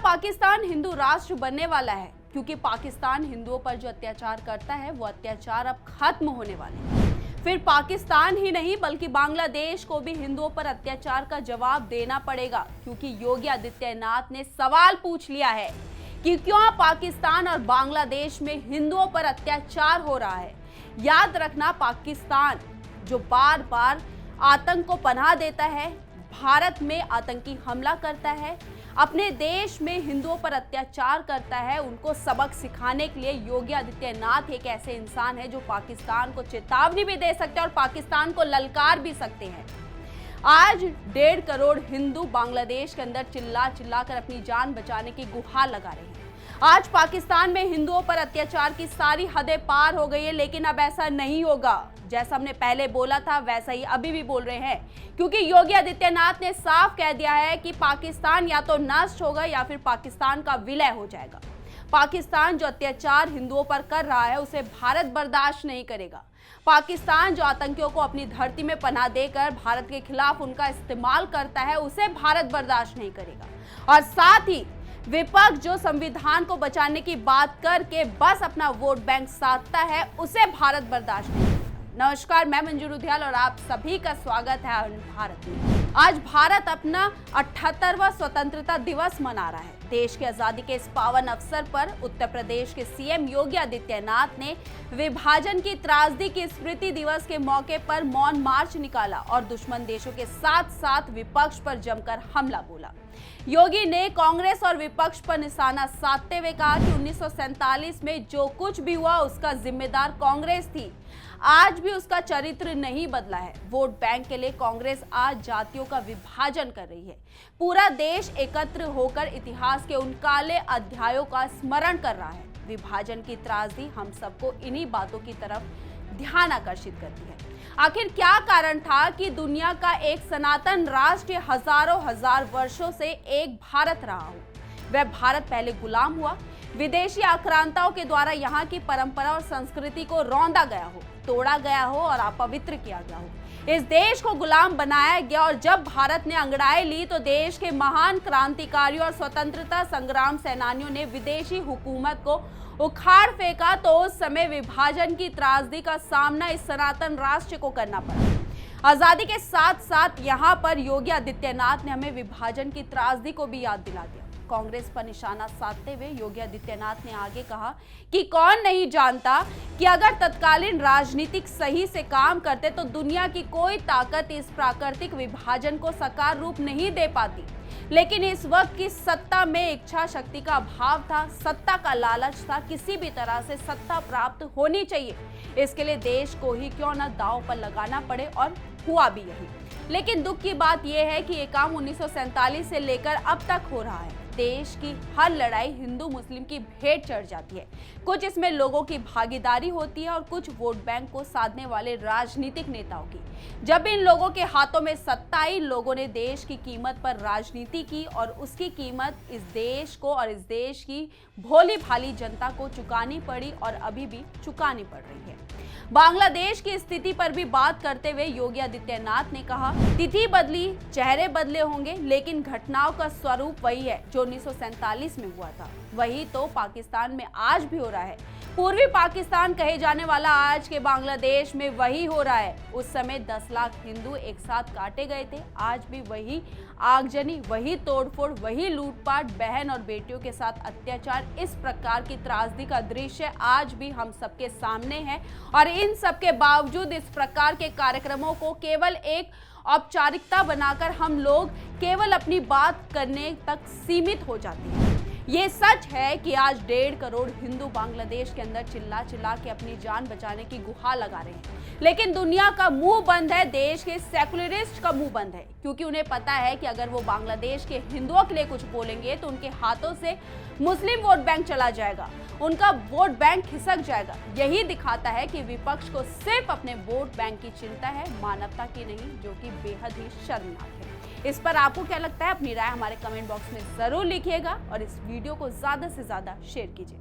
पाकिस्तान हिंदू राष्ट्र बनने वाला है, क्योंकि पाकिस्तान हिंदुओं पर जो अत्याचार करता है वो अत्याचार अब खत्म होने वाले हैं। फिर पाकिस्तान ही नहीं बल्कि बांग्लादेश को भी हिंदुओं पर अत्याचार का जवाब देना पड़ेगा, क्योंकि योगी आदित्यनाथ ने सवाल पूछ लिया है कि क्यों पाकिस्तान और बांग्लादेश में हिंदुओं पर अत्याचार हो रहा है। याद रखना, पाकिस्तान जो बार बार आतंक को पनाह देता है, भारत में आतंकी हमला करता है, अपने देश में हिंदुओं पर अत्याचार करता है, उनको सबक सिखाने के लिए योगी आदित्यनाथ एक ऐसे इंसान है जो पाकिस्तान को चेतावनी भी दे सकते हैं और पाकिस्तान को ललकार भी सकते हैं। आज 1.5 करोड़ हिंदू बांग्लादेश के अंदर चिल्ला चिल्ला कर अपनी जान बचाने की गुहार लगा रहे हैं। आज पाकिस्तान में हिंदुओं पर अत्याचार की सारी हदें पार हो गई है, लेकिन अब ऐसा नहीं होगा। जैसा हमने पहले बोला था वैसा ही अभी भी बोल रहे हैं, क्योंकि योगी आदित्यनाथ ने साफ कह दिया है कि पाकिस्तान या तो नष्ट होगा या फिर पाकिस्तान का विलय हो जाएगा। पाकिस्तान जो अत्याचार हिंदुओं पर कर रहा है उसे भारत बर्दाश्त नहीं करेगा। पाकिस्तान जो आतंकियों को अपनी धरती में पनाह देकर भारत के खिलाफ उनका इस्तेमाल करता है उसे भारत बर्दाश्त नहीं करेगा। और साथ ही विपक्ष जो संविधान को बचाने की बात करके बस अपना वोट बैंक साधता है उसे भारत बर्दाश्त नहीं करेगा। नमस्कार, मैं मंजू रुधियाल और आप सभी का स्वागत है भारत में। आज भारत अपना 78वां स्वतंत्रता दिवस मना रहा है। देश की आजादी के इस पावन अवसर पर उत्तर प्रदेश के सीएम योगी आदित्यनाथ ने विभाजन की त्रासदी की स्मृति दिवस के मौके पर मौन मार्च निकाला और दुश्मन देशों के साथ साथ विपक्ष पर जमकर हमला बोला। योगी ने कांग्रेस और विपक्ष पर निशाना साधते हुए कहा कि 1947 में जो कुछ भी हुआ उसका जिम्मेदार कांग्रेस थी। आज भी उसका चरित्र नहीं बदला है। वोट बैंक के लिए कांग्रेस आज जातियों का विभाजन कर रही है। पूरा देश एकत्र होकर इतिहास के उन काले अध्यायों का स्मरण कर रहा है। विभाजन की त्रासदी हम सबको इन्हीं बातों की तरफ ध्यान आकर्षित करती है। आखिर क्या कारण था कि दुनिया का एक सनातन राष्ट्र हजारों हजार वर्षों से एक भारत रहा हो? वह भारत पहले गुलाम हुआ, विदेशी आक्रांताओं के द्वारा यहाँ की परंपरा और संस्कृति को रौंदा गया हो, तोड़ा गया हो और अपवित्र किया गया हो। इस देश को गुलाम बनाया गया और जब भारत ने अंगड़ाई ली तो देश के महान क्रांतिकारियों और स्वतंत्रता संग्राम सेनानियों ने विदेशी हुकूमत को उखाड़ फेंका, तो उस समय विभाजन की त्रासदी का सामना इस सनातन राष्ट्र को करना पड़ा। आजादी के साथ साथ यहाँ पर योगी आदित्यनाथ ने हमें विभाजन की त्रासदी को भी याद दिला दिया। कांग्रेस पर निशाना साधते हुए योगी आदित्यनाथ ने आगे कहा कि कौन नहीं जानता कि अगर तत्कालीन राजनीतिक सही से काम करते तो दुनिया की कोई ताकत इस प्राकृतिक विभाजन को साकार रूप नहीं दे पाती। लेकिन इस वक्त की सत्ता में इच्छा शक्ति का अभाव था, सत्ता का लालच था, किसी भी तरह से सत्ता प्राप्त होनी चाहिए। इसके लिए देश को ही क्यों न दांव पर लगाना पड़े, और हुआ भी यही। लेकिन दुख की बात यह है कि ये काम 1947 से लेकर अब तक हो रहा है। देश की हर लड़ाई हिंदू मुस्लिम की भेंट चढ़ जाती है। कुछ इसमें लोगों की भागीदारी होती है और कुछ वोट बैंक को साधने वाले राजनीतिक नेताओं की। जब इन लोगों के हाथों में सत्ता आई, लोगों ने देश की कीमत पर राजनीति की और उसकी कीमत इस देश को और इस देश की भोली भाली जनता को चुकानी पड़ी और अभी भी चुकानी पड़ रही है। बांग्लादेश की स्थिति पर भी बात करते हुए योगी आदित्यनाथ ने कहा, तिथि बदली, चेहरे बदले होंगे, लेकिन घटनाओं का स्वरूप वही है जो 1947 में हुआ था। वही तो पाकिस्तान में आज भी हो रहा है। पूर्वी पाकिस्तान कहे जाने वाला आज के बांग्लादेश में वही हो रहा है। उस समय 10 लाख हिंदू एक साथ काटे गए थे। आज भी वही आगजनी, वही तोड़फोड़, वही लूटपाट, बहन और बेटियों के साथ अत्याचार, इस प्रकार की त्रासदी का दृश्य आज भी हम सबके सामने है। और इन सब के बावजूद इस प्रकार के कार्यक्रमों को केवल एक औपचारिकता बनाकर हम लोग केवल अपनी बात करने तक सीमित हो जाते हैं। ये सच है कि आज 1.5 करोड़ हिंदू बांग्लादेश के अंदर चिल्ला चिल्ला के अपनी जान बचाने की गुहार लगा रहे हैं, लेकिन दुनिया का मुंह बंद है, देश के सेकुलरिस्ट का मुंह बंद है, क्योंकि उन्हें पता है कि अगर वो बांग्लादेश के हिंदुओं के लिए कुछ बोलेंगे तो उनके हाथों से मुस्लिम वोट बैंक चला जाएगा, उनका वोट बैंक खिसक जाएगा। यही दिखाता है कि विपक्ष को सिर्फ अपने वोट बैंक की चिंता है, मानवता की नहीं, जो कि बेहद ही शर्मनाक है। इस पर आपको क्या लगता है? अपनी राय हमारे कमेंट बॉक्स में जरूर लिखिएगा और इस वीडियो को ज्यादा से ज्यादा शेयर कीजिए।